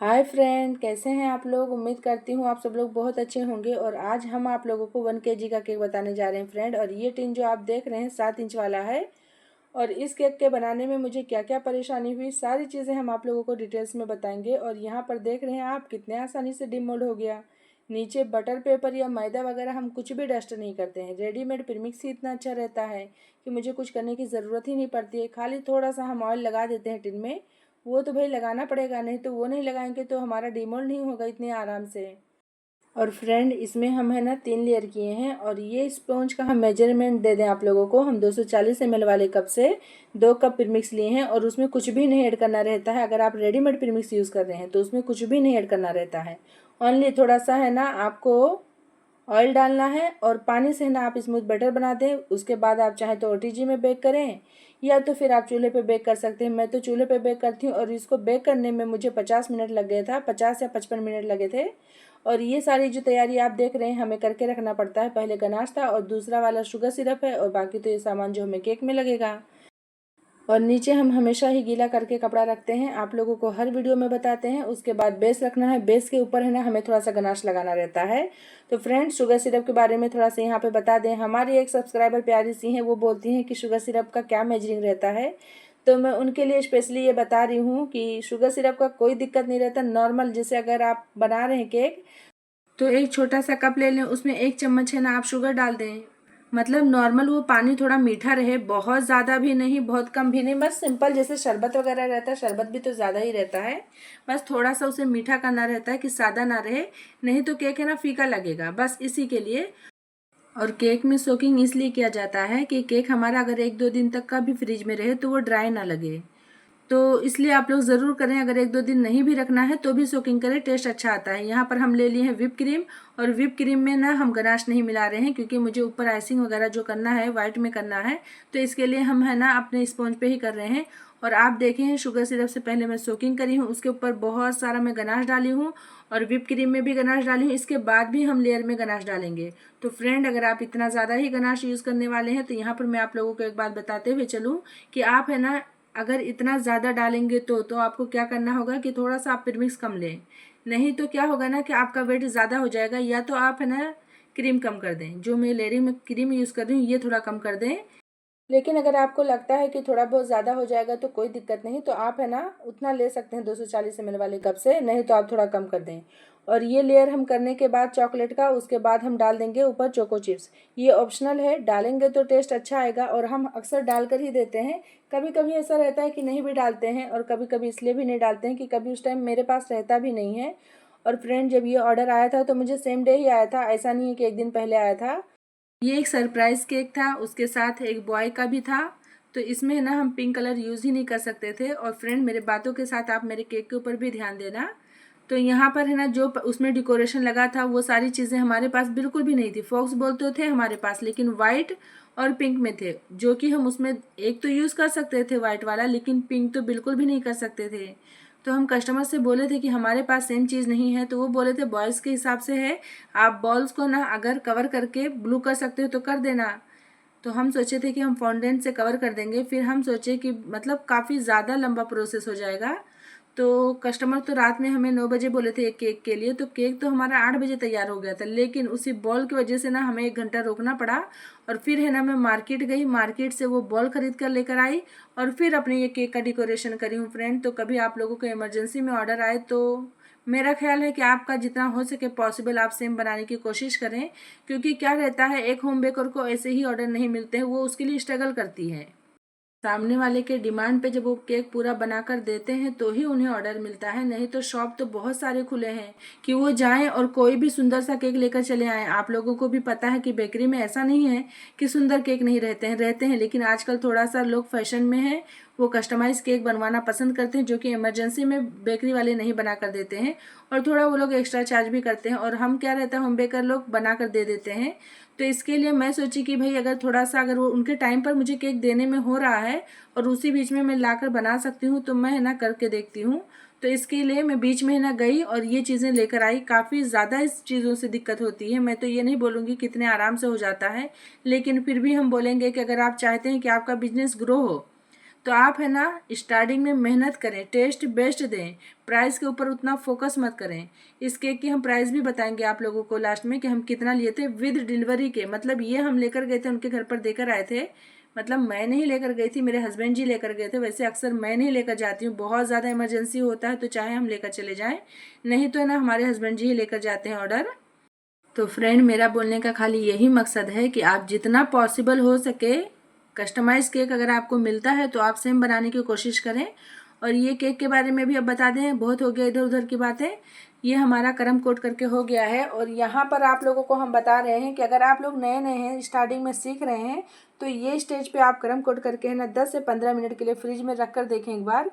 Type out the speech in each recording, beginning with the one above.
Hi friend, कैसे हैं आप लोग। उम्मीद करती हूँ आप सब लोग बहुत अच्छे होंगे। और आज हम आप लोगों को 1 kg का केक बताने जा रहे हैं फ्रेंड। और ये टिन जो आप देख रहे हैं 7 इंच वाला है। और इस केक के बनाने में मुझे क्या क्या परेशानी हुई, सारी चीज़ें हम आप लोगों को डिटेल्स में बताएंगे। और यहाँ पर देख रहे हैं आप कितने आसानी से डिमोल्ड हो गया। नीचे बटर पेपर या मैदा वगैरह हम कुछ भी डस्ट नहीं करते हैं। रेडीमेड प्रीमिक्स ही इतना अच्छा रहता है कि मुझे कुछ करने की ज़रूरत ही नहीं पड़ती है। खाली थोड़ा सा हम ऑयल लगा देते हैं टिन में। वो तो भाई लगाना पड़ेगा, नहीं तो वो नहीं लगाएंगे तो हमारा डिमोल्ड नहीं होगा इतने आराम से। और फ्रेंड इसमें हम है ना 3 लेयर किए हैं। और ये स्पॉन्ज का हम मेजरमेंट दे दें आप लोगों को। हम 240 ml वाले कप से 2 कप प्रीमिक्स लिए हैं। और उसमें कुछ भी नहीं ऐड करना रहता है। अगर आप रेडीमेड प्रीमिक्स यूज़ कर रहे हैं तो उसमें कुछ भी नहीं ऐड करना रहता है। ओनली थोड़ा सा है ना आपको ऑयल डालना है और पानी से है ना आप स्मूथ बटर बना दें। उसके बाद आप चाहें तो ओटीजी में बेक करें या तो फिर आप चूल्हे पे बेक कर सकते हैं। मैं तो चूल्हे पे बेक करती हूँ। और इसको बेक करने में मुझे 50 मिनट लग गया था, 50 या 55 मिनट लगे थे। और ये सारी जो तैयारी आप देख रहे हैं हमें करके रखना पड़ता है। पहले गनाश था और दूसरा वाला शुगर सिरप है। और बाकी तो ये सामान जो हमें केक में लगेगा। और नीचे हम हमेशा ही गीला करके कपड़ा रखते हैं, आप लोगों को हर वीडियो में बताते हैं। उसके बाद बेस रखना है, बेस के ऊपर है ना हमें थोड़ा सा गनाश लगाना रहता है। तो फ्रेंड्स शुगर सिरप के बारे में थोड़ा सा यहाँ पे बता दें। हमारी एक सब्सक्राइबर प्यारी सी हैं, वो बोलती हैं कि शुगर सिरप का क्या मेजरिंग रहता है। तो मैं उनके लिए स्पेशली ये बता रही हूँ कि शुगर सिरप का कोई दिक्कत नहीं रहता। नॉर्मल जैसे अगर आप बना रहे हैं केक तो एक छोटा सा कप ले लें, उसमें 1 चम्मच है ना आप शुगर डाल दें। मतलब नॉर्मल वो पानी थोड़ा मीठा रहे, बहुत ज़्यादा भी नहीं बहुत कम भी नहीं। बस सिंपल जैसे शरबत वगैरह रहता है, शरबत भी तो ज़्यादा ही रहता है। बस थोड़ा सा उसे मीठा करना रहता है कि सादा ना रहे, नहीं तो केक है ना फीका लगेगा, बस इसी के लिए। और केक में सोकिंग इसलिए किया जाता है कि केक हमारा अगर 1-2 दिन तक का भी फ्रिज में रहे तो वो ड्राई ना लगे। तो इसलिए आप लोग ज़रूर करें। अगर 1-2 दिन नहीं भी रखना है तो भी सोकिंग करें, टेस्ट अच्छा आता है। यहाँ पर हम ले लिए हैं व्हिप क्रीम। और व्हिप क्रीम में ना हम गनाश नहीं मिला रहे हैं क्योंकि मुझे ऊपर आइसिंग वगैरह जो करना है वाइट में करना है, तो इसके लिए हम है ना अपने स्पॉन्ज पे ही कर रहे हैं। और आप देखें हैं शुगर सिरप से पहले मैं सोकिंग करी हूँ, उसके ऊपर बहुत सारा मैं गनाश डाली हूँ। और व्हिप क्रीम में भी गनाश डाली हूँ, इसके बाद भी हम लेयर में गनाश डालेंगे। तो फ्रेंड अगर आप इतना ज़्यादा ही गनाश यूज़ करने वाले हैं तो यहाँ पर मैं आप लोगों को एक बात बताते हुए चलूँ कि आप है ना अगर इतना ज़्यादा डालेंगे तो आपको क्या करना होगा कि थोड़ा सा आप प्रीमिक्स कम लें। नहीं तो क्या होगा ना कि आपका वेट ज़्यादा हो जाएगा। या तो आप है ना क्रीम कम कर दें, जो मैं लेयरिंग में क्रीम यूज़ कर रही हूँ ये थोड़ा कम कर दें। लेकिन अगर आपको लगता है कि थोड़ा बहुत ज़्यादा हो जाएगा तो कोई दिक्कत नहीं, तो आप है ना उतना ले सकते हैं 240 ml वाले कप से, नहीं तो आप थोड़ा कम कर दें। और ये लेयर हम करने के बाद चॉकलेट का, उसके बाद हम डाल देंगे ऊपर चोको चिप्स। ये ऑप्शनल है, डालेंगे तो टेस्ट अच्छा आएगा और हम अक्सर डाल कर ही देते हैं। कभी कभी ऐसा रहता है कि नहीं भी डालते हैं, और कभी कभी इसलिए भी नहीं डालते हैं कि कभी उस टाइम मेरे पास रहता भी नहीं है। और फ्रेंड जब ये ऑर्डर आया था तो मुझे सेम डे ही आया था, ऐसा नहीं है कि एक दिन पहले आया था। ये एक सरप्राइज़ केक था, उसके साथ एक बॉय का भी था। तो इसमें ना हम पिंक कलर यूज़ ही नहीं कर सकते थे। और फ्रेंड मेरे बातों के साथ आप मेरे केक के ऊपर भी ध्यान देना। तो यहाँ पर है ना जो उसमें डेकोरेशन लगा था वो सारी चीज़ें हमारे पास बिल्कुल भी नहीं थी। फॉक्स बॉल तो थे हमारे पास लेकिन वाइट और पिंक में थे, जो कि हम उसमें एक तो यूज़ कर सकते थे वाइट वाला, लेकिन पिंक तो बिल्कुल भी नहीं कर सकते थे। तो हम कस्टमर से बोले थे कि हमारे पास सेम चीज़ नहीं है, तो वो बोले थे बॉयज़ के हिसाब से है, आप बॉल्स को ना अगर कवर करके ब्लू कर सकते हो तो कर देना। तो हम सोचे थे कि हम फॉन्डेंट से कवर कर देंगे। फिर हम सोचे कि मतलब काफ़ी ज़्यादा लंबा प्रोसेस हो जाएगा। तो कस्टमर तो रात में हमें 9 बजे बोले थे एक केक के लिए, तो केक तो हमारा 8 बजे तैयार हो गया था, लेकिन उसी बॉल की वजह से ना हमें 1 घंटा रोकना पड़ा। और फिर है ना मैं मार्केट गई, मार्केट से वो बॉल खरीद कर लेकर आई और फिर अपने ये केक का डेकोरेशन करी हूँ फ्रेंड। तो कभी आप लोगों को इमरजेंसी में ऑर्डर आए तो मेरा ख्याल है कि आपका जितना हो सके पॉसिबल आप सेम बनाने की कोशिश करें, क्योंकि क्या रहता है एक होम बेकर को ऐसे ही ऑर्डर नहीं मिलते हैं, वो उसके लिए स्ट्रगल करती है। सामने वाले के डिमांड पे जब वो केक पूरा बनाकर देते हैं तो ही उन्हें ऑर्डर मिलता है, नहीं तो शॉप तो बहुत सारे खुले हैं कि वो जाएं और कोई भी सुंदर सा केक लेकर चले आएं। आप लोगों को भी पता है कि बेकरी में ऐसा नहीं है कि सुंदर केक नहीं रहते हैं, लेकिन आजकल थोड़ा सा लोग फैशन में है, वो कस्टमाइज केक बनवाना पसंद करते हैं, जो कि इमरजेंसी में बेकरी वाले नहीं बना कर देते हैं। और थोड़ा वो लोग एक्स्ट्रा चार्ज भी करते हैं, और हम क्या रहता है होम बेकर लोग बना कर दे देते हैं। तो इसके लिए मैं सोची कि भाई अगर थोड़ा सा अगर वो उनके टाइम पर मुझे केक देने में हो रहा है और उसी बीच में मैं लाकर बना सकती हूँ तो मैं है ना करके देखती हूँ। तो इसके लिए मैं बीच में है ना गई और ये चीज़ें लेकर आई। काफ़ी ज़्यादा इस चीज़ों से दिक्कत होती है, मैं तो ये नहीं बोलूँगी कितने आराम से हो जाता है, लेकिन फिर भी हम बोलेंगे कि अगर आप चाहते हैं कि आपका बिजनेस ग्रो हो तो आप है ना स्टार्टिंग में मेहनत करें, टेस्ट बेस्ट दें, प्राइस के ऊपर उतना फोकस मत करें। इस केक की हम प्राइस भी बताएंगे आप लोगों को लास्ट में कि हम कितना लिए थे विद डिलीवरी के। मतलब ये हम लेकर गए थे, उनके घर पर देकर आए थे। मतलब मैं नहीं लेकर गई थी, मेरे हस्बैंड जी लेकर गए थे। वैसे अक्सर मैं नहीं लेकर जाती हूँ, बहुत ज़्यादा इमरजेंसी होता है तो चाहे हम लेकर चले जाएं, नहीं तो है ना हमारे हस्बैंड जी ही लेकर जाते हैं ऑर्डर। तो फ्रेंड, मेरा बोलने का खाली यही मकसद है कि आप जितना पॉसिबल हो सके कस्टमाइज केक अगर आपको मिलता है तो आप सेम बनाने की कोशिश करें। और ये केक के बारे में भी अब बता दें, बहुत हो गया इधर उधर की बातें। ये हमारा करम कोट करके हो गया है। और यहाँ पर आप लोगों को हम बता रहे हैं कि अगर आप लोग नए नए हैं, स्टार्टिंग में सीख रहे हैं, तो ये स्टेज पे आप करम कोट करके है ना 10 से 15 मिनट के लिए फ्रिज में रख कर देखें एक बार।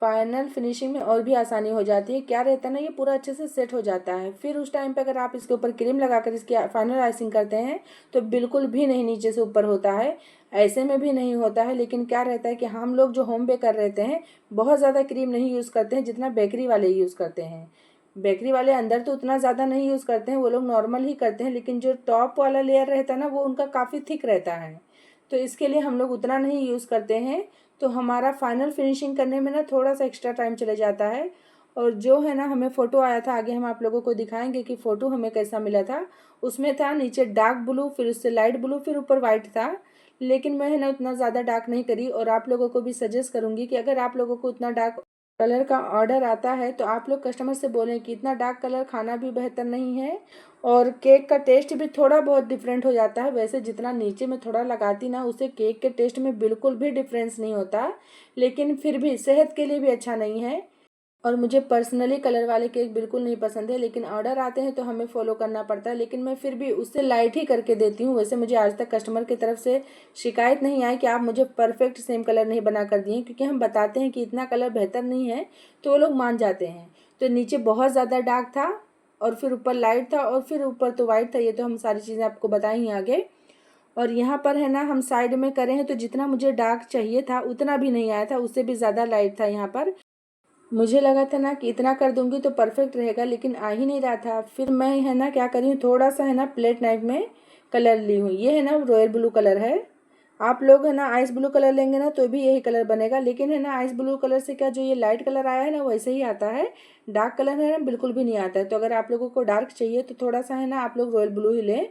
फाइनल फिनिशिंग में और भी आसानी हो जाती है। क्या रहता है ना, ये पूरा अच्छे से सेट हो जाता है। फिर उस टाइम पे अगर आप इसके ऊपर क्रीम लगाकर इसकी फाइनल आइसिंग करते हैं तो बिल्कुल भी नहीं नीचे से ऊपर होता है, ऐसे में भी नहीं होता है। लेकिन क्या रहता है कि हम लोग जो होम बेकर रहते हैं बहुत ज़्यादा क्रीम नहीं यूज़ करते हैं जितना बेकरी वाले यूज़ करते हैं। बेकरी वाले अंदर तो उतना ज़्यादा नहीं यूज़ करते हैं, वो लोग नॉर्मल ही करते हैं, लेकिन जो टॉप वाला लेयर रहता है ना वो उनका काफ़ी थिक रहता है, तो इसके लिए हम लोग उतना नहीं यूज़ करते हैं। तो हमारा फाइनल फिनिशिंग करने में ना थोड़ा सा एक्स्ट्रा टाइम चले जाता है। और जो है ना हमें फ़ोटो आया था, आगे हम आप लोगों को दिखाएंगे कि फ़ोटो हमें कैसा मिला था। उसमें था नीचे डार्क ब्लू, फिर उससे लाइट ब्लू, फिर ऊपर वाइट था। लेकिन मैं है ना उतना ज़्यादा डार्क नहीं करी, और आप लोगों को भी सजेस्ट करूँगी कि अगर आप लोगों को उतना डार्क कलर का ऑर्डर आता है तो आप लोग कस्टमर से बोलें कि इतना डार्क कलर खाना भी बेहतर नहीं है, और केक का टेस्ट भी थोड़ा बहुत डिफरेंट हो जाता है। वैसे जितना नीचे में थोड़ा लगाती ना, उससे केक के टेस्ट में बिल्कुल भी डिफरेंस नहीं होता, लेकिन फिर भी सेहत के लिए भी अच्छा नहीं है। और मुझे पर्सनली कलर वाले केक बिल्कुल नहीं पसंद है, लेकिन ऑर्डर आते हैं तो हमें फॉलो करना पड़ता है। लेकिन मैं फिर भी उससे लाइट ही करके देती हूँ। वैसे मुझे आज तक कस्टमर की तरफ से शिकायत नहीं आई कि आप मुझे परफेक्ट सेम कलर नहीं बना कर दिए, क्योंकि हम बताते हैं कि इतना कलर बेहतर नहीं है तो वो लोग मान जाते हैं। तो नीचे बहुत ज़्यादा डार्क था और फिर ऊपर लाइट था और फिर ऊपर तो वाइट था। ये तो हम सारी चीज़ें आपको बताई ही आगे। और यहाँ पर है ना हम साइड में करे हैं तो जितना मुझे डार्क चाहिए था उतना भी नहीं आया था, उससे भी ज़्यादा लाइट था यहाँ पर। मुझे लगा था ना कि इतना कर दूंगी तो परफेक्ट रहेगा, लेकिन आ ही नहीं रहा था। फिर मैं है ना क्या करी हूँ, थोड़ा सा है ना प्लेट नाइफ में कलर ली हूँ। ये है ना रॉयल ब्लू कलर है। आप लोग है ना आइस ब्लू कलर लेंगे ना तो भी यही कलर बनेगा, लेकिन है ना आइस ब्लू कलर से क्या जो ये लाइट कलर आया है ना वैसे ही आता है, डार्क कलर है ना बिल्कुल भी नहीं आता है। तो अगर आप लोगों को डार्क चाहिए तो थोड़ा सा है ना आप लोग रॉयल ब्लू ही लें।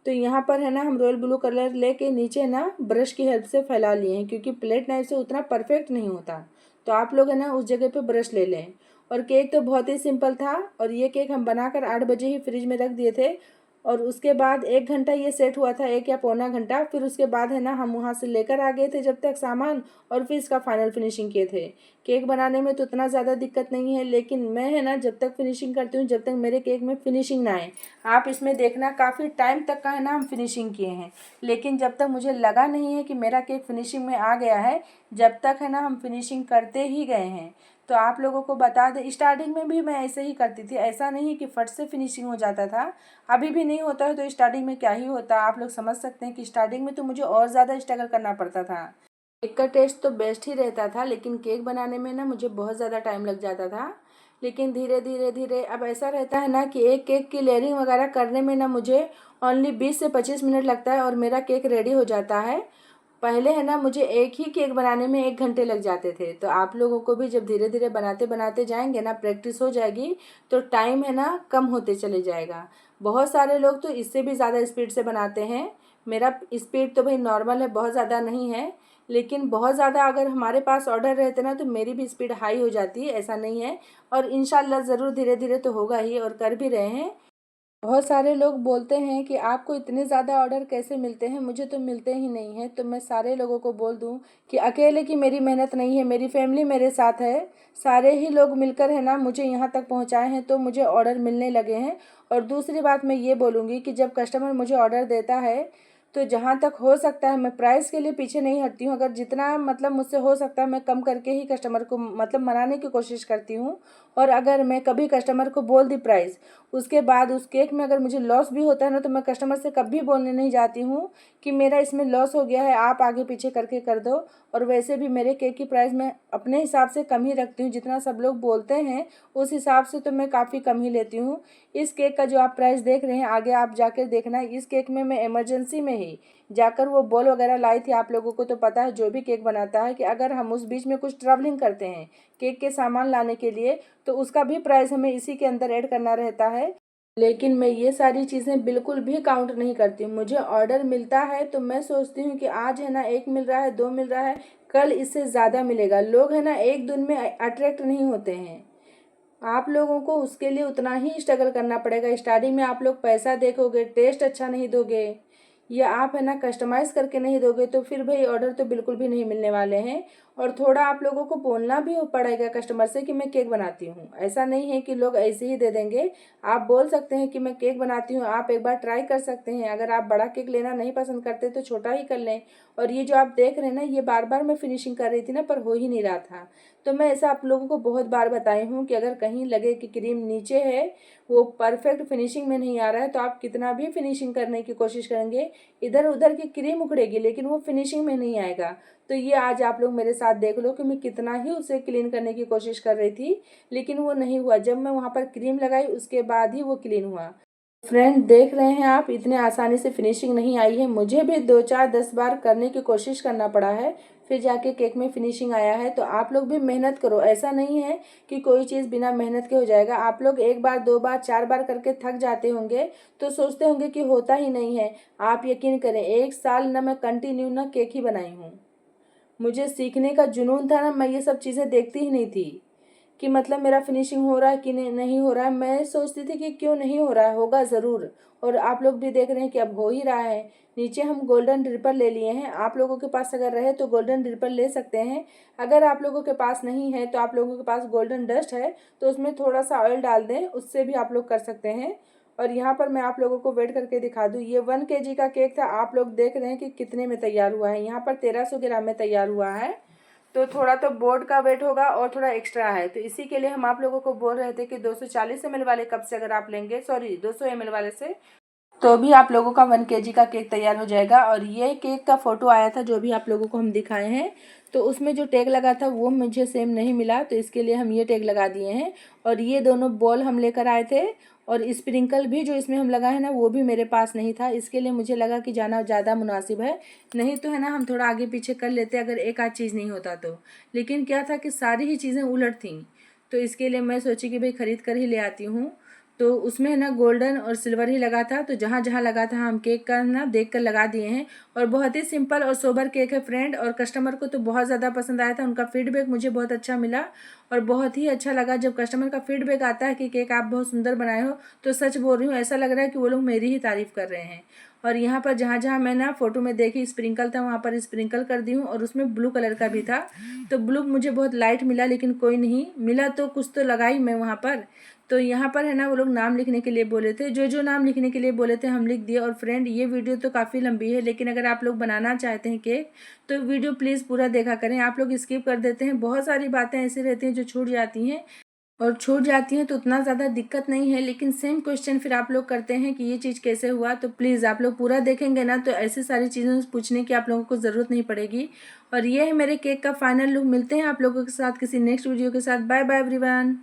तो यहाँ पर है ना हम रॉयल ब्लू कलर लेके नीचे ना ब्रश की हेल्प से फैला लिए हैं, क्योंकि प्लेट नाइफ से उतना परफेक्ट नहीं होता। तो आप लोग है ना उस जगह पे ब्रश ले लें। और केक तो बहुत ही सिंपल था, और ये केक हम बनाकर 8 बजे ही फ्रिज में रख दिए थे। और उसके बाद 1 घंटा ये सेट हुआ था, 1 या पौना घंटा। फिर उसके बाद है ना हम वहाँ से लेकर आ गए थे जब तक सामान, और फिर इसका फाइनल फिनिशिंग किए थे। केक बनाने में तो उतना ज़्यादा दिक्कत नहीं है, लेकिन मैं है ना जब तक फिनिशिंग करती हूँ जब तक मेरे केक में फिनिशिंग ना आए। आप इसमें देखना काफ़ी टाइम तक का है ना हम फिनिशिंग किए हैं, लेकिन जब तक मुझे लगा नहीं है कि मेरा केक फिनिशिंग में आ गया है, जब तक है ना हम फिनिशिंग करते ही गए हैं। तो आप लोगों को बता दें, स्टार्टिंग में भी मैं ऐसे ही करती थी, ऐसा नहीं कि फट से फिनिशिंग हो जाता था। अभी भी नहीं होता है तो स्टार्टिंग में क्या ही होता, आप लोग समझ सकते हैं कि स्टार्टिंग में तो मुझे और ज़्यादा स्ट्रगल करना पड़ता था। केक का टेस्ट तो बेस्ट ही रहता था, लेकिन केक बनाने में ना मुझे बहुत ज़्यादा टाइम लग जाता था। लेकिन धीरे धीरे धीरे अब ऐसा रहता है ना कि एक केक की लेयरिंग वगैरह करने में ना मुझे ओनली 20 से 25 मिनट लगता है और मेरा केक रेडी हो जाता है। पहले है ना मुझे एक ही केक बनाने में 1 घंटे लग जाते थे। तो आप लोगों को भी जब धीरे धीरे बनाते बनाते जाएंगे ना, प्रैक्टिस हो जाएगी, तो टाइम है ना कम होते चले जाएगा। बहुत सारे लोग तो इससे भी ज़्यादा स्पीड से बनाते हैं। मेरा स्पीड तो भाई नॉर्मल है, बहुत ज़्यादा नहीं है। लेकिन बहुत ज़्यादा अगर हमारे पास ऑर्डर रहते ना तो मेरी भी स्पीड हाई हो जाती है, ऐसा नहीं है। और इंशाल्लाह ज़रूर धीरे धीरे तो होगा ही, और कर भी रहे हैं। बहुत सारे लोग बोलते हैं कि आपको इतने ज़्यादा ऑर्डर कैसे मिलते हैं, मुझे तो मिलते ही नहीं हैं। तो मैं सारे लोगों को बोल दूं कि अकेले की मेरी मेहनत नहीं है, मेरी फैमिली मेरे साथ है। सारे ही लोग मिलकर है ना मुझे यहाँ तक पहुँचाए हैं, तो मुझे ऑर्डर मिलने लगे हैं। और दूसरी बात मैं ये बोलूँगी कि जब कस्टमर मुझे ऑर्डर देता है तो जहाँ तक हो सकता है मैं प्राइस के लिए पीछे नहीं हटती हूँ। अगर जितना मतलब मुझसे हो सकता है मैं कम करके ही कस्टमर को मतलब मनाने की कोशिश करती हूँ। और अगर मैं कभी कस्टमर को बोल दी प्राइस, उसके बाद उस केक में अगर मुझे लॉस भी होता है ना, तो मैं कस्टमर से कभी बोलने नहीं जाती हूँ कि मेरा इसमें लॉस हो गया है, आप आगे पीछे करके कर दो। और वैसे भी मेरे केक की प्राइस मैं अपने हिसाब से कम ही रखती हूँ, जितना सब लोग बोलते हैं उस हिसाब से तो मैं काफ़ी कम ही लेती हूँ। इस केक का जो आप प्राइस देख रहे हैं आगे आप जाकर देखना, इस केक में मैं इमरजेंसी में ही ही जाकर वो बॉल वगैरह लाई थी। आप लोगों को तो पता है जो भी केक बनाता है कि अगर हम उस बीच में कुछ ट्रैवलिंग करते हैं केक के सामान लाने के लिए तो उसका भी प्राइस हमें इसी के अंदर ऐड करना रहता है। लेकिन मैं ये सारी चीज़ें बिल्कुल भी काउंट नहीं करती हूँ। मुझे ऑर्डर मिलता है तो मैं सोचती हूँ कि आज है ना 1 मिल रहा है, 2 मिल रहा है, कल इससे ज़्यादा मिलेगा। लोग है ना एक दिन में अट्रैक्ट नहीं होते हैं। आप लोगों को उसके लिए उतना ही स्ट्रगल करना पड़ेगा। स्टार्टिंग में आप लोग पैसा देखोगे, टेस्ट अच्छा नहीं दोगे या आप है ना कस्टमाइज करके नहीं दोगे तो फिर भाई ऑर्डर तो बिल्कुल भी नहीं मिलने वाले हैं। और थोड़ा आप लोगों को बोलना भी पड़ेगा कस्टमर से कि मैं केक बनाती हूँ। ऐसा नहीं है कि लोग ऐसे ही दे देंगे। आप बोल सकते हैं कि मैं केक बनाती हूँ, आप एक बार ट्राई कर सकते हैं। अगर आप बड़ा केक लेना नहीं पसंद करते तो छोटा ही कर लें। और ये जो आप देख रहे हैं ना, ये बार बार मैं फिनिशिंग कर रही थी ना, पर हो ही नहीं रहा था। तो मैं ऐसा आप लोगों को बहुत बार बताई हूँ कि अगर कहीं लगे कि क्रीम नीचे है, वो परफेक्ट फिनिशिंग में नहीं आ रहा है, तो आप कितना भी फिनिशिंग करने की कोशिश करेंगे इधर उधर की क्रीम उखड़ेगी लेकिन वो फिनिशिंग में नहीं आएगा। तो ये आज आप लोग मेरे साथ देख लो कि मैं कितना ही उसे क्लीन करने की कोशिश कर रही थी लेकिन वो नहीं हुआ। जब मैं वहाँ पर क्रीम लगाई उसके बाद ही वो क्लीन हुआ। फ्रेंड देख रहे हैं आप, इतने आसानी से फिनिशिंग नहीं आई है। मुझे भी 2 4 10 बार करने की कोशिश करना पड़ा है फिर जाके केक में फिनिशिंग आया है। तो आप लोग भी मेहनत करो। ऐसा नहीं है कि कोई चीज़ बिना मेहनत के हो जाएगा। आप लोग 1 बार 2 बार 4 बार करके थक जाते होंगे तो सोचते होंगे कि होता ही नहीं है। आप यकीन करें 1 साल ना मैं कंटिन्यू ना केक ही बनाई हूँ। मुझे सीखने का जुनून था ना, मैं ये सब चीज़ें देखती ही नहीं थी कि मतलब मेरा फिनिशिंग हो रहा है कि नहीं हो रहा है। मैं सोचती थी कि क्यों नहीं हो रहा है, होगा ज़रूर। और आप लोग भी देख रहे हैं कि अब हो ही रहा है। नीचे हम गोल्डन ड्रिपर ले लिए हैं। आप लोगों के पास अगर रहे तो गोल्डन ड्रिपर ले सकते हैं। अगर आप लोगों के पास नहीं है तो आप लोगों के पास गोल्डन डस्ट है तो उसमें थोड़ा सा ऑयल डाल दें, उससे भी आप लोग कर सकते हैं। और यहाँ पर मैं आप लोगों को वेट करके दिखा दूँ। ये 1 kg का केक था। आप लोग देख रहे हैं कि कितने में तैयार हुआ है। यहाँ पर 1300 ग्राम में तैयार हुआ है। तो थोड़ा तो बोर्ड का वेट होगा और थोड़ा एक्स्ट्रा है, तो इसी के लिए हम आप लोगों को बोल रहे थे कि 240 ml वाले कप से अगर आप लेंगे, सॉरी 200 ml वाले से, तो भी आप लोगों का 1 kg का केक तैयार हो जाएगा। और ये केक का फोटो आया था जो भी आप लोगों को हम दिखाए हैं, तो उसमें जो टैग लगा था वो मुझे सेम नहीं मिला, तो इसके लिए हम ये टैग लगा दिए हैं। और ये दोनों बॉल हम लेकर आए थे और स्प्रिंकल भी जो इसमें हम लगाए हैं ना वो भी मेरे पास नहीं था। इसके लिए मुझे लगा कि जाना ज़्यादा मुनासिब है। नहीं तो है ना हम थोड़ा आगे पीछे कर लेते अगर एक आध चीज़ नहीं होता तो। लेकिन क्या था कि सारी ही चीज़ें उलट थीं, तो इसके लिए मैं सोची कि भाई ख़रीद कर ही ले आती हूँ। तो उसमें है ना गोल्डन और सिल्वर ही लगा था, तो जहाँ जहाँ लगा था हम केक का ना देख कर लगा दिए हैं। और बहुत ही सिंपल और सोबर केक है फ्रेंड, और कस्टमर को तो बहुत ज़्यादा पसंद आया था। उनका फीडबैक मुझे बहुत अच्छा मिला और बहुत ही अच्छा लगा। जब कस्टमर का फीडबैक आता है कि केक आप बहुत सुंदर बनाए हो, तो सच बोल रही हूँ ऐसा लग रहा है कि वो लोग मेरी ही तारीफ़ कर रहे हैं। और यहाँ पर जहाँ जहाँ मैं ना फ़ोटो में देखी स्प्रिंकल था वहाँ पर स्प्रिंकल कर दी हूँ, और उसमें ब्लू कलर का भी था। तो ब्लू मुझे बहुत लाइट मिला लेकिन कोई नहीं, मिला तो कुछ तो लगाई मैं वहाँ पर। तो यहाँ पर है ना वो लोग नाम लिखने के लिए बोले थे, जो जो नाम लिखने के लिए बोले थे हम लिख दिए। और फ्रेंड ये वीडियो तो काफ़ी लंबी है, लेकिन अगर आप लोग बनाना चाहते हैं केक तो वीडियो प्लीज़ पूरा देखा करें। आप लोग स्किप कर देते हैं, बहुत सारी बातें ऐसी रहती हैं जो छूट जाती हैं, और छूट जाती हैं तो उतना ज़्यादा दिक्कत नहीं है। लेकिन सेम क्वेश्चन फिर आप लोग करते हैं कि ये चीज़ कैसे हुआ। तो प्लीज़ आप लोग पूरा देखेंगे ना तो ऐसी सारी चीज़ें पूछने की आप लोगों को ज़रूरत नहीं पड़ेगी। और ये है मेरे केक का फाइनल लुक। मिलते हैं आप लोगों के साथ किसी नेक्स्ट वीडियो के साथ। Bye bye everyone.